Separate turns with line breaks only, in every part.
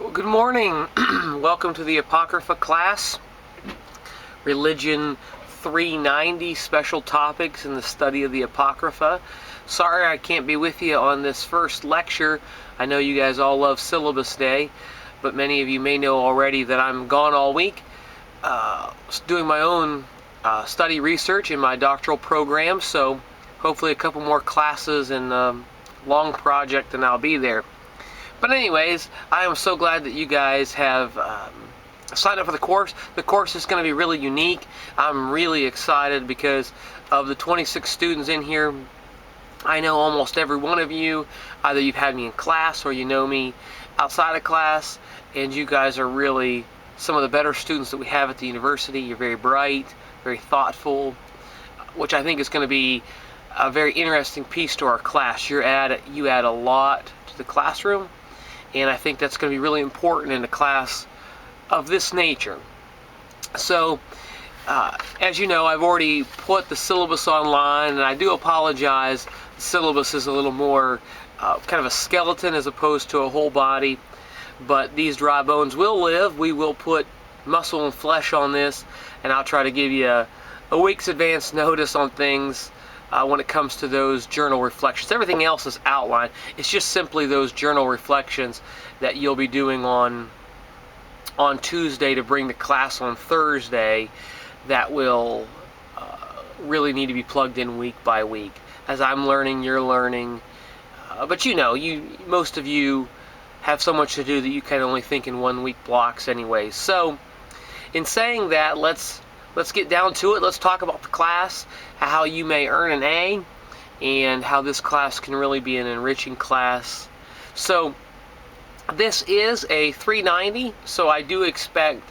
Well, good morning. Welcome to the Apocrypha class, Religion 390, Special Topics in the Study of the Apocrypha. Sorry I can't be with you on this first lecture. I know you guys all love Syllabus Day, but many of you may know already that I'm gone all week doing my own study research in my doctoral program, so hopefully a couple more classes and long project and I'll be there. But anyways, I am so glad that you guys have signed up for the course. The course is going to be really unique. I'm really excited because of the 26 students in here. I know almost every one of you. Either you've had me in class or you know me outside of class, and you guys are really some of the better students that we have at the university. You're very bright, very thoughtful, which I think is going to be a very interesting piece to our class. You add a lot to the classroom, and I think that's going to be really important in a class of this nature. So, as you know, I've already put the syllabus online, and I do apologize. The syllabus is a little more kind of a skeleton as opposed to a whole body, but these dry bones will live. We will put muscle and flesh on this, and I'll try to give you a week's advance notice on things when it comes to those journal reflections. Everything else is outlined. It's just simply those journal reflections that you'll be doing on Tuesday to bring to class on Thursday that will really need to be plugged in week by week. As I'm learning, you're learning. But you know, most of you have so much to do that you can only think in 1 week blocks anyway. So in saying that, let's get down to it. Let's talk about the class, how you may earn an A, and how this class can really be an enriching class. So this is a 390, so I do expect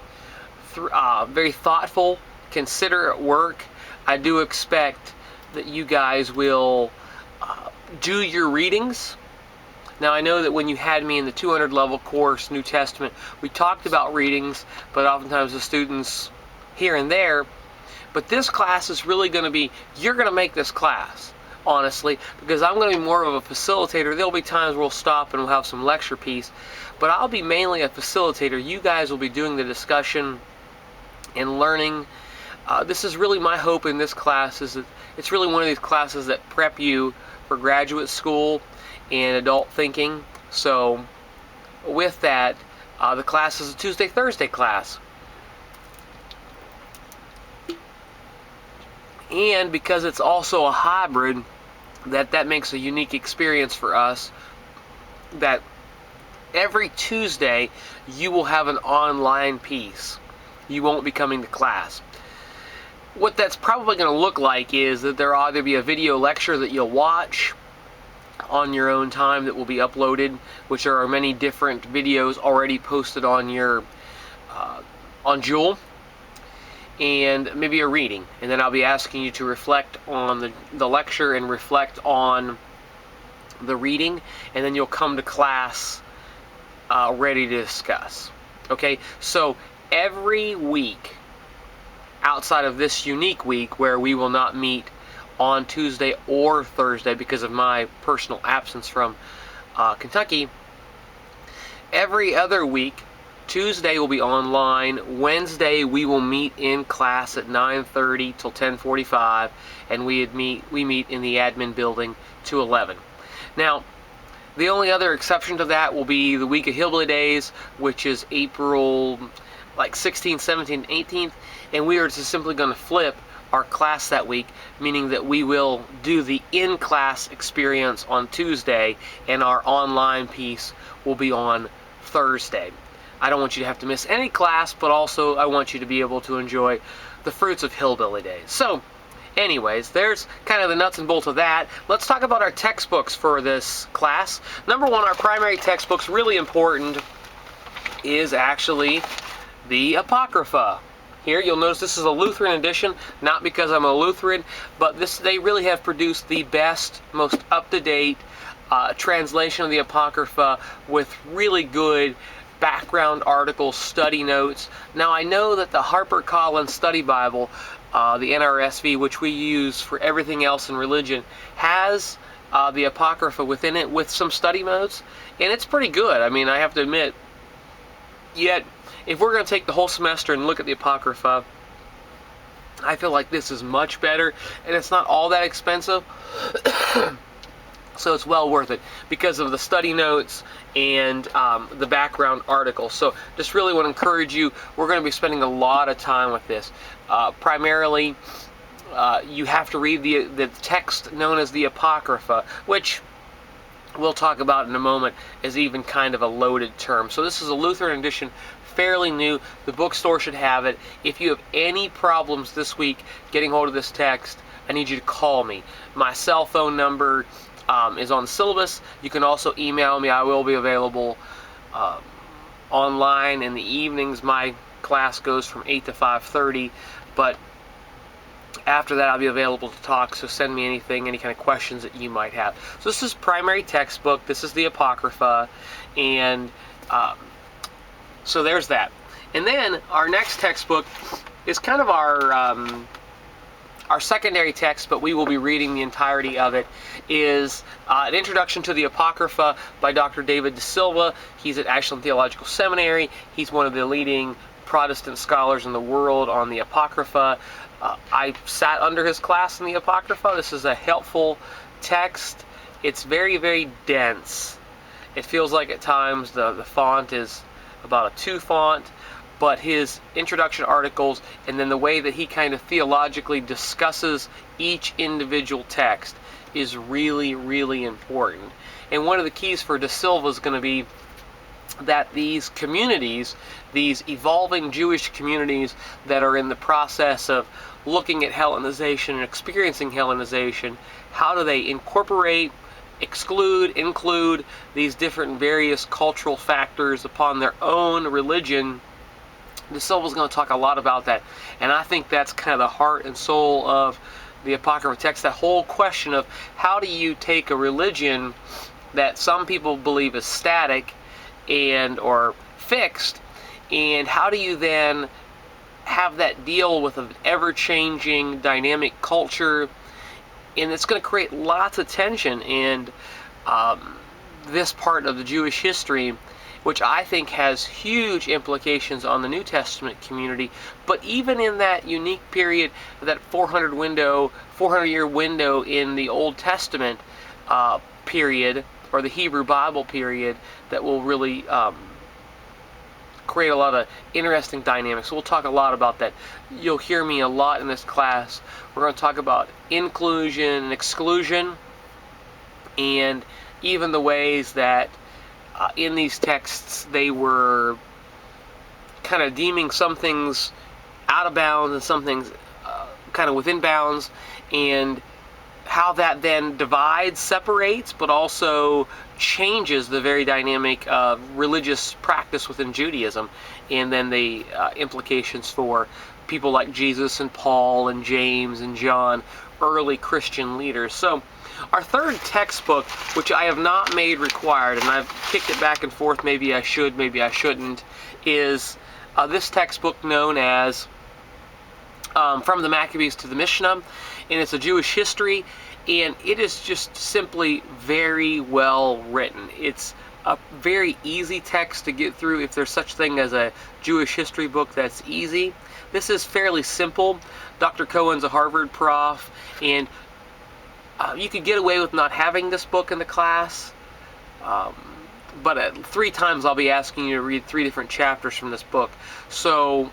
very thoughtful, considerate work. I do expect that you guys will do your readings. Now, I know that when you had me in the 200 level course, New Testament, we talked about readings, but oftentimes the students here and there. But this class is really going to be, you're going to make this class, honestly, because I'm going to be more of a facilitator. There'll be times we'll stop and we'll have some lecture piece, but I'll be mainly a facilitator. You guys will be doing the discussion and learning. This is really my hope in this class, is that it's really one of these classes that prep you for graduate school and adult thinking. So with that, the class is a Tuesday-Thursday class. And because it's also a hybrid, that makes a unique experience for us, that every Tuesday you will have an online piece. You won't be coming to class. What that's probably going to look like is that there'll either be a video lecture that you'll watch on your own time that will be uploaded, which there are many different videos already posted on your on Joule, and maybe a reading, and then I'll be asking you to reflect on the lecture and reflect on the reading, and then you'll come to class ready to discuss. Okay, so every week outside of this unique week where we will not meet on Tuesday or Thursday because of my personal absence from Kentucky, every other week, Tuesday will be online. Wednesday we will meet in class at 9:30 till 10:45, and we meet in the admin building to 11. Now, the only other exception to that will be the week of Hillbilly Days, which is April 16th, 17th, and 18th, and we are just simply going to flip our class that week, meaning that we will do the in-class experience on Tuesday, and our online piece will be on Thursday. I don't want you to have to miss any class, but also I want you to be able to enjoy the fruits of Hillbilly Days. So, anyways, there's kind of the nuts and bolts of that. Let's talk about our textbooks for this class. Number one, our primary textbooks, really important, is actually the Apocrypha. Here, you'll notice this is a Lutheran edition, not because I'm a Lutheran, but they really have produced the best, most up-to-date translation of the Apocrypha with really good background articles, study notes. Now, I know that the HarperCollins Study Bible, the NRSV, which we use for everything else in religion, has the Apocrypha within it with some study notes, and it's pretty good. I mean, I have to admit, Yet, if we're going to take the whole semester and look at the Apocrypha, I feel like this is much better, and it's not all that expensive. So it's well worth it because of the study notes and the background articles. So just really want to encourage you. We're going to be spending a lot of time with this. Primarily, you have to read the text known as the Apocrypha, which we'll talk about in a moment is even kind of a loaded term. So this is a Lutheran edition, fairly new. The bookstore should have it. If you have any problems this week getting hold of this text, I need you to call me. My cell phone number is on the syllabus. You can also email me. I will be available online in the evenings. My class goes from 8 to 5:30, but after that I'll be available to talk, so send me anything, any kind of questions that you might have. So this is primary textbook. This is the Apocrypha, and so there's that. And then our next textbook is kind of our secondary text, but we will be reading the entirety of it, is an introduction to the Apocrypha by Dr. David De Silva. He's at Ashland Theological Seminary. He's one of the leading Protestant scholars in the world on the Apocrypha. I sat under his class in the Apocrypha. This is a helpful text. It's very, very dense. It feels like at times the font is about a 2 font, but his introduction articles and then the way that he kind of theologically discusses each individual text is really, really important. And one of the keys for De Silva is going to be that these communities, these evolving Jewish communities that are in the process of looking at Hellenization and experiencing Hellenization, how do they incorporate, exclude, include these different various cultural factors upon their own religion. De Silva's going to talk a lot about that, and I think that's kind of the heart and soul of the Apocrypha text, that whole question of how do you take a religion that some people believe is static and or fixed, and how do you then have that deal with an ever-changing dynamic culture, and it's going to create lots of tension in this part of the Jewish history, which I think has huge implications on the New Testament community. But even in that unique period, that 400-year window in the Old Testament period, or the Hebrew Bible period, that will really create a lot of interesting dynamics. So we'll talk a lot about that. You'll hear me a lot in this class. We're going to talk about inclusion and exclusion, and even the ways that in these texts they were kind of deeming some things out of bounds and some things kind of within bounds, and how that then divides, separates, but also changes the very dynamic of religious practice within Judaism, and then the implications for people like Jesus and Paul and James and John, early Christian leaders. So our third textbook, which I have not made required, and I've kicked it back and forth, maybe I should, maybe I shouldn't, is this textbook known as From the Maccabees to the Mishnah, and it's a Jewish history, and it is just simply very well written. It's a very easy text to get through if there's such thing as a Jewish history book that's easy. This is fairly simple. Dr. Cohen's a Harvard prof, and you could get away with not having this book in the class, but 3 times I'll be asking you to read 3 different chapters from this book. So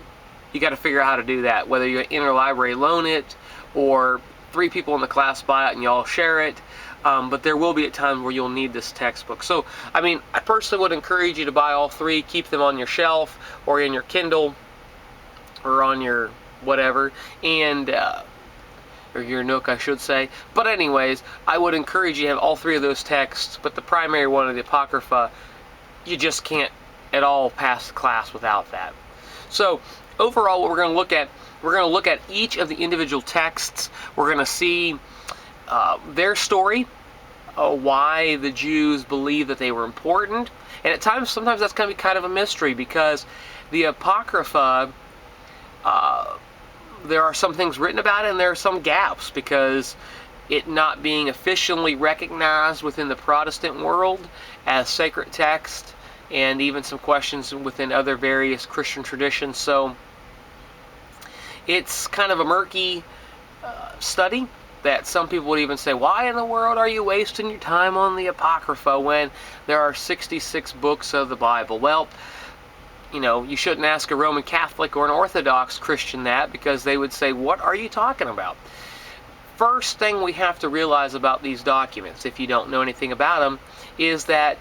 you got to figure out how to do that, whether you interlibrary loan it or 3 people in the class buy it and you all share it. But there will be a time where you'll need this textbook. So, I mean, I personally would encourage you to buy all 3, keep them on your shelf or in your Kindle or on your whatever, and or your Nook, I should say. But anyways, I would encourage you to have all 3 of those texts, but the primary one of the Apocrypha, you just can't at all pass the class without that. So overall, what we're going to look at each of the individual texts. We're going to see their story, why the Jews believe that they were important, and at times, sometimes that's going to be kind of a mystery, because the Apocrypha, there are some things written about it, and there are some gaps, because it not being officially recognized within the Protestant world as sacred text, and even some questions within other various Christian traditions. So it's kind of a murky study that some people would even say, why in the world are you wasting your time on the Apocrypha when there are 66 books of the Bible? Well, you know, you shouldn't ask a Roman Catholic or an Orthodox Christian that, because they would say, what are you talking about? First thing we have to realize about these documents, if you don't know anything about them, is that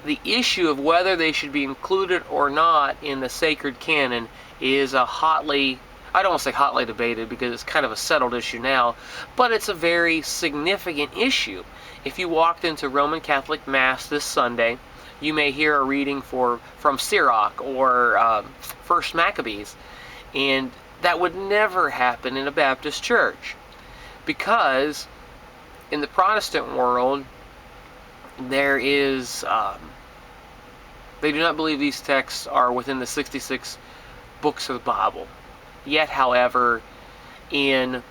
the issue of whether they should be included or not in the sacred canon is a hotly, I don't want to say hotly debated because it's kind of a settled issue now, but it's a very significant issue. If you walked into Roman Catholic Mass this Sunday, you may hear a reading from Sirach or First Maccabees, and that would never happen in a Baptist church, because in the Protestant world there is they do not believe these texts are within the 66 books of the Bible. Yet, however, in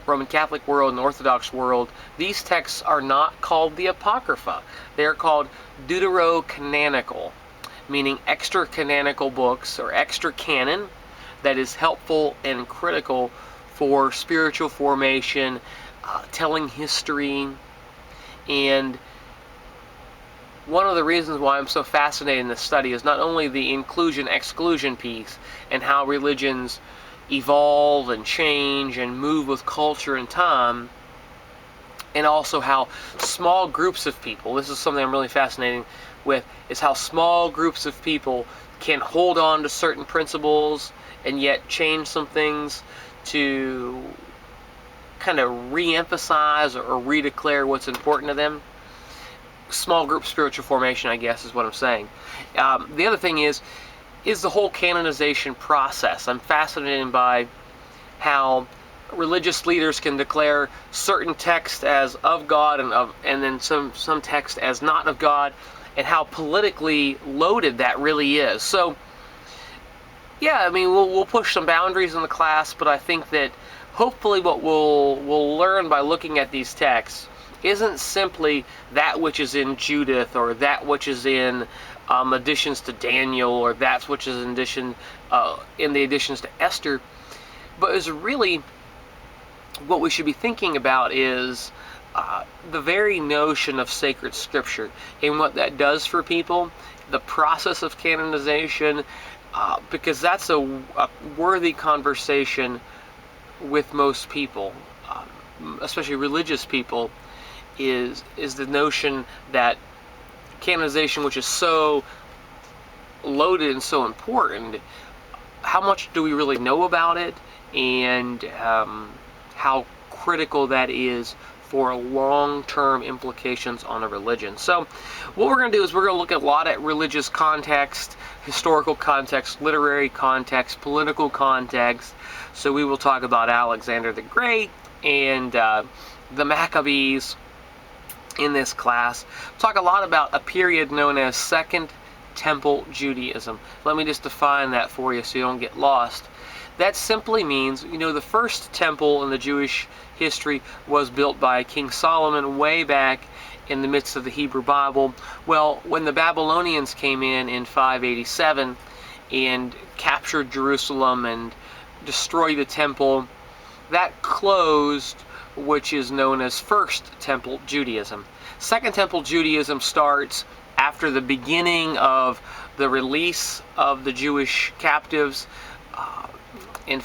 Roman Catholic world and Orthodox world, these texts are not called the Apocrypha. They are called deuterocanonical, meaning extra canonical books or extra canon that is helpful and critical for spiritual formation, telling history. And one of the reasons why I'm so fascinated in this study is not only the inclusion-exclusion piece and how religions evolve and change and move with culture and time, and also how small groups of people, this is something I'm really fascinated with, is how small groups of people can hold on to certain principles and yet change some things to kind of re-emphasize or redeclare what's important to them. Small group spiritual formation, I guess, is what I'm saying. The other thing is the whole canonization process. I'm fascinated by how religious leaders can declare certain text as of God and then some text as not of God, and how politically loaded that really is. So yeah, I mean, we'll push some boundaries in the class, but I think that hopefully what we'll learn by looking at these texts isn't simply that which is in Judith, or that which is in additions to Daniel, or that which is in the additions to Esther, but is really what we should be thinking about is the very notion of sacred scripture and what that does for people, the process of canonization, because that's a worthy conversation with most people, especially religious people, is the notion that canonization, which is so loaded and so important, how much do we really know about it, and how critical that is for long-term implications on a religion. So what we're going to do is we're going to look at a lot at religious context, historical context, literary context, political context. So we will talk about Alexander the Great and the Maccabees in this class. Talk a lot about a period known as Second Temple Judaism. Let me just define that for you so you don't get lost. That simply means, you know, the first temple in the Jewish history was built by King Solomon way back in the midst of the Hebrew Bible. Well, when the Babylonians came in 587 and captured Jerusalem and destroyed the temple, that closed, which is known as First Temple Judaism. Second Temple Judaism starts after the beginning of the release of the Jewish captives in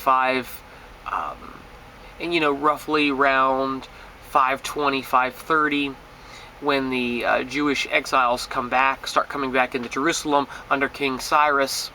roughly around 520, 530, when the Jewish exiles start coming back into Jerusalem under King Cyrus,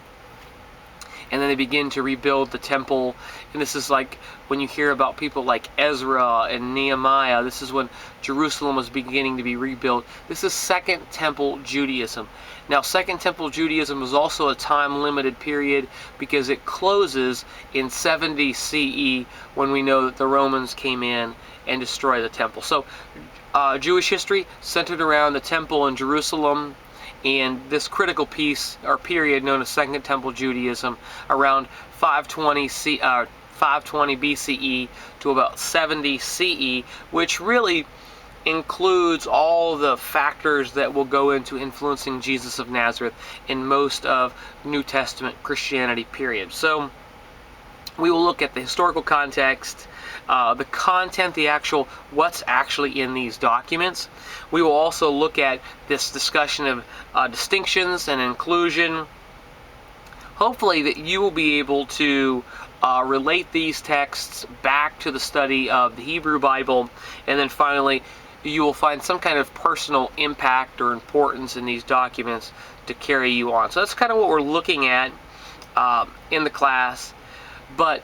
and then they begin to rebuild the temple. And this is like when you hear about people like Ezra and Nehemiah, this is when Jerusalem was beginning to be rebuilt. This is Second Temple Judaism. Now, Second Temple Judaism is also a time-limited period because it closes in 70 CE, when we know that the Romans came in and destroyed the temple. So Jewish history centered around the temple in Jerusalem, and this critical piece or period known as Second Temple Judaism around 520 BCE to about 70 CE, which really includes all the factors that will go into influencing Jesus of Nazareth in most of New Testament Christianity, period. So we will look at the historical context, the content, what's actually in these documents. We will also look at this discussion of distinctions and inclusion. Hopefully that you will be able to relate these texts back to the study of the Hebrew Bible, and then finally you will find some kind of personal impact or importance in these documents to carry you on. So that's kind of what we're looking at in the class. But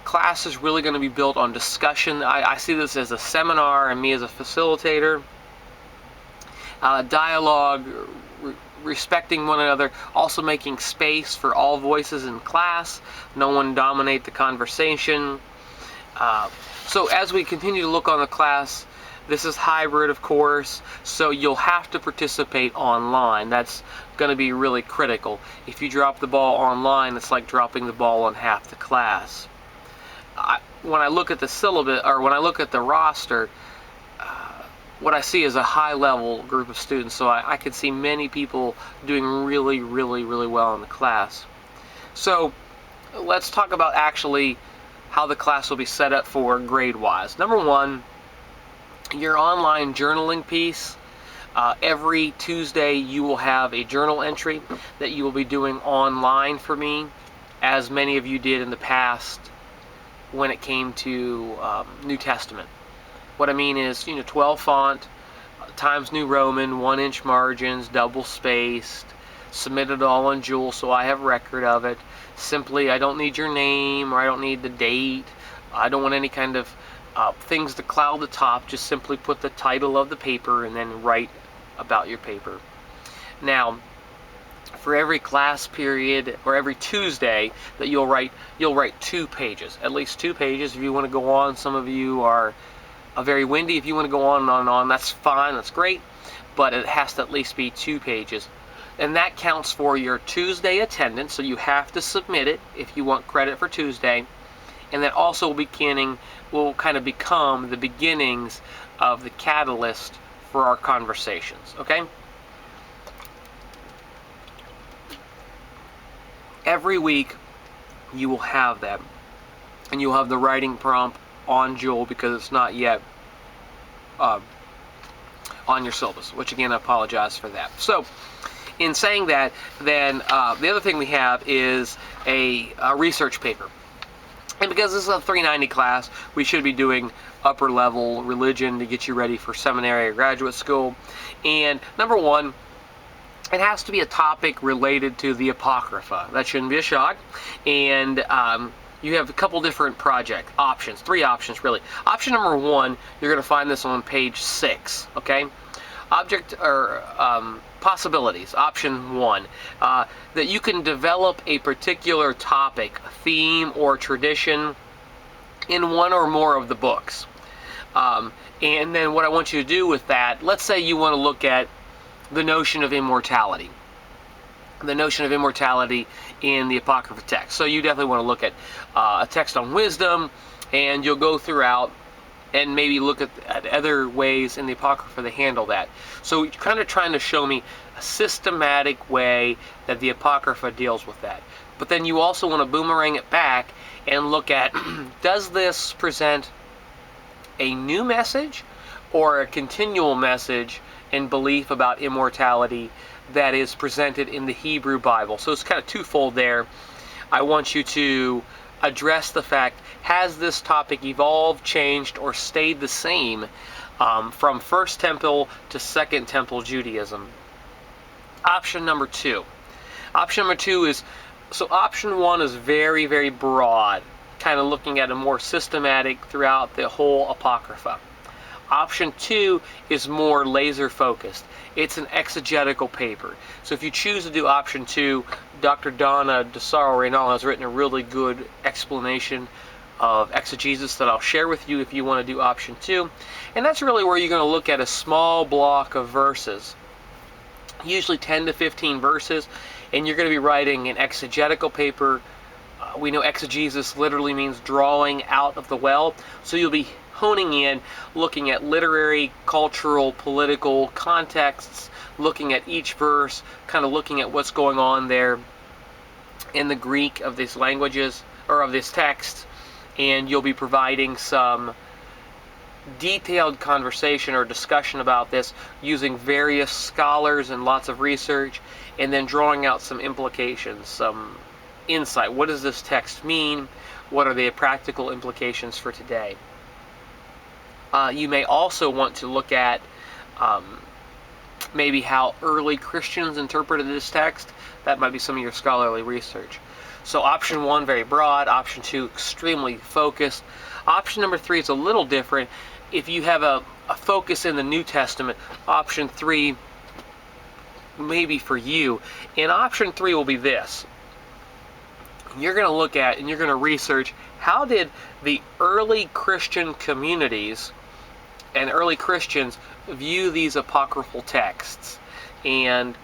class is really going to be built on discussion. I see this as a seminar and me as a facilitator. Dialogue, respecting one another, also making space for all voices in class. No one dominate the conversation. So as we continue to look on the class, this is hybrid, of course, so you'll have to participate online. That's going to be really critical. If you drop the ball online, it's like dropping the ball on half the class. When I look at the syllabus, or when I look at the roster, what I see is a high-level group of students, so I could see many people doing really, really, really well in the class. So let's talk about actually how the class will be set up for grade-wise. Number one, your online journaling piece. Every Tuesday you will have a journal entry that you will be doing online for me, as many of you did in the past when it came to New Testament. What I mean is, 12 font, Times New Roman, 1-inch margins, double spaced, submitted all on Joule so I have record of it. Simply, I don't need your name, or I don't need the date. I don't want any kind of things to cloud the top. Just simply put the title of the paper and then write about your paper. Now, for every class period or every Tuesday that you'll write 2 pages, at least 2 pages. If you want to go on, some of you are very windy. If you want to go on and on and on, that's fine, that's great, but it has to at least be 2 pages. And that counts for your Tuesday attendance, so you have to submit it if you want credit for Tuesday. And that also will kind of become the beginnings of the catalyst for our conversations, okay? Every week you will have them, and you'll have the writing prompt on Joule because it's not yet on your syllabus, which again I apologize for that. So in saying that, then the other thing we have is a research paper. And because this is a 390 class, we should be doing upper level religion to get you ready for seminary or graduate school. And number one, it has to be a topic related to the Apocrypha. That shouldn't be a shock. And you have a couple different project options, 3 options really. Option number 1, you're going to find this on page 6, okay? Possibilities, option 1, that you can develop a particular topic, theme, or tradition in one or more of the books. And then what I want you to do with that, let's say you want to look at the notion of immortality. The notion of immortality in the Apocrypha text. So you definitely want to look at a text on wisdom, and you'll go throughout and maybe look at other ways in the Apocrypha to handle that. So you're kind of trying to show me a systematic way that the Apocrypha deals with that. But then you also want to boomerang it back and look at, does this present a new message or a continual message and belief about immortality that is presented in the Hebrew Bible? So it's kind of twofold there. I want you to address the fact, has this topic evolved, changed, or stayed the same from First Temple to Second Temple Judaism? Option number 2. Option number 2 is, so option 1 is very, very broad, kind of looking at a more systematic throughout the whole Apocrypha. Option 2 is more laser focused. It's an exegetical paper. So if you choose to do option 2, Dr. Donna DeSaro-Reynal has written a really good explanation of exegesis that I'll share with you if you want to do option 2. And that's really where you're going to look at a small block of verses, usually 10 to 15 verses, and you're going to be writing an exegetical paper. We know exegesis literally means drawing out of the well, so you'll be honing in, looking at literary, cultural, political contexts, looking at each verse, kind of looking at what's going on there in the Greek of these languages, or of this text, and you'll be providing some detailed conversation or discussion about this using various scholars and lots of research, and then drawing out some implications, some insight. What does this text mean? What are the practical implications for today? You may also want to look at maybe how early Christians interpreted this text. That might be some of your scholarly research. So option 1, very broad. Option 2, extremely focused. Option number 3 is a little different. If you have a focus in the New Testament, option 3 may be for you. And option 3 will be this. You're going to look at and you're going to research, how did the early Christian communities and early Christians view these apocryphal texts, and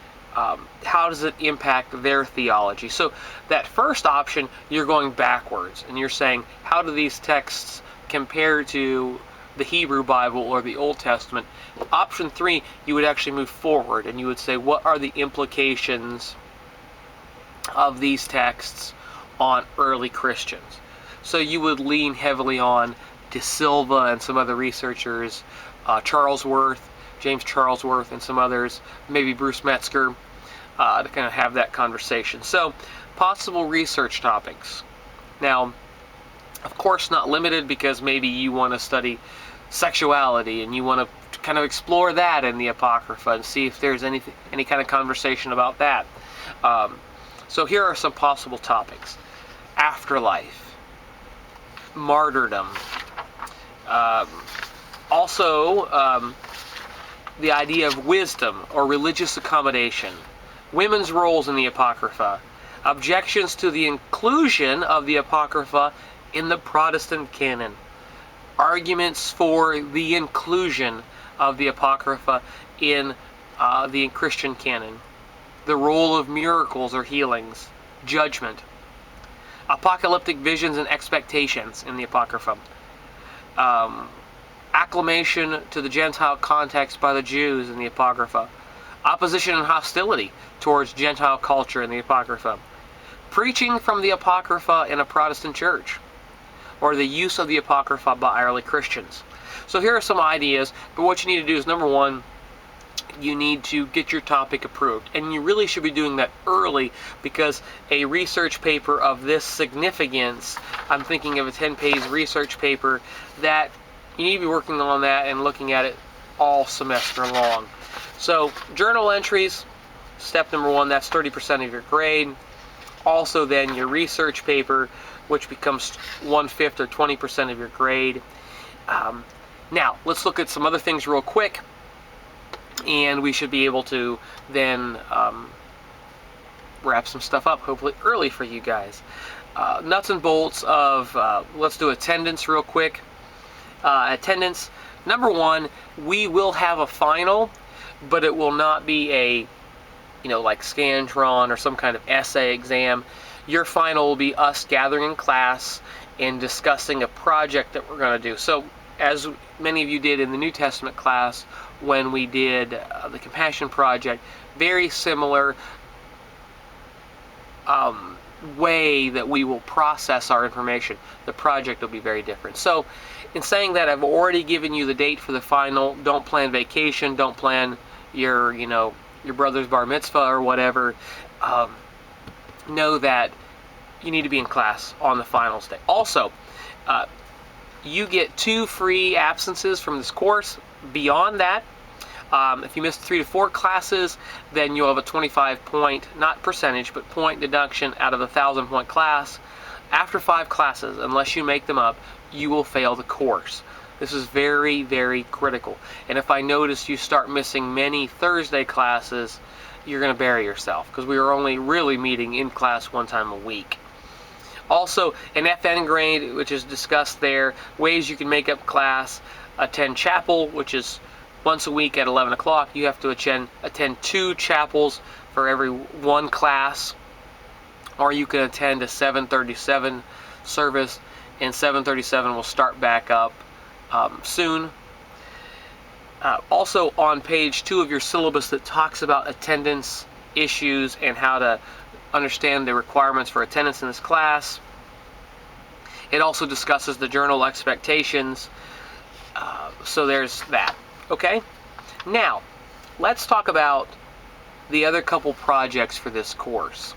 how does it impact their theology? So that first option, you're going backwards and you're saying, how do these texts compare to the Hebrew Bible or the Old Testament? Option 3, you would actually move forward and you would say, what are the implications of these texts on early Christians? So you would lean heavily on De Silva and some other researchers, James Charlesworth and some others, maybe Bruce Metzger, to kind of have that conversation. So possible research topics. Now, of course not limited, because maybe you want to study sexuality and you want to kind of explore that in the Apocrypha and see if there's any kind of conversation about that. So here are some possible topics. Afterlife, martyrdom, also the idea of wisdom or religious accommodation, women's roles in the Apocrypha, objections to the inclusion of the Apocrypha in the Protestant canon, arguments for the inclusion of the Apocrypha in the Christian canon, the role of miracles or healings, judgment, apocalyptic visions and expectations in the Apocrypha, acclamation to the Gentile context by the Jews in the Apocrypha, opposition and hostility towards Gentile culture in the Apocrypha, preaching from the Apocrypha in a Protestant church, or the use of the Apocrypha by early Christians. So here are some ideas, but what you need to do is, number 1, you need to get your topic approved. And you really should be doing that early, because a research paper of this significance, I'm thinking of a 10-page research paper, that you need to be working on that and looking at it all semester long. So journal entries, step number 1, that's 30% of your grade. Also then your research paper, which becomes 1/5 or 20% of your grade. Now, let's look at some other things real quick, and we should be able to then wrap some stuff up, hopefully early for you guys. Nuts and bolts of, let's do attendance real quick. Attendance, number 1, we will have a final, but it will not be a, like Scantron or some kind of essay exam. Your final will be us gathering in class and discussing a project that we're going to do. So, as many of you did in the New Testament class when we did the Compassion Project, very similar way that we will process our information. The project will be very different. So, in saying that, I've already given you the date for the final. Don't plan vacation. Don't plan your brother's bar mitzvah or whatever. Know that you need to be in class on the finals day. Also, you get 2 free absences from this course. Beyond that, if you miss 3 to 4 classes, then you'll have a 25-point, not percentage, but point deduction out of the 1,000-point class. After 5 classes, unless you make them up, you will fail the course. This is very, very critical. And if I notice you start missing many Thursday classes, you're going to bury yourself, because we are only really meeting in class 1 time a week. Also, an FN grade, which is discussed there, ways you can make up class, attend chapel, which is once a week at 11 o'clock. You have to attend 2 chapels for every 1 class, or you can attend a 7:37 service, and 7:37 will start back up soon. Also on page 2 of your syllabus that talks about attendance issues and how to understand the requirements for attendance in this class. It also discusses the journal expectations. So there's that. Okay? Now, let's talk about the other couple projects for this course.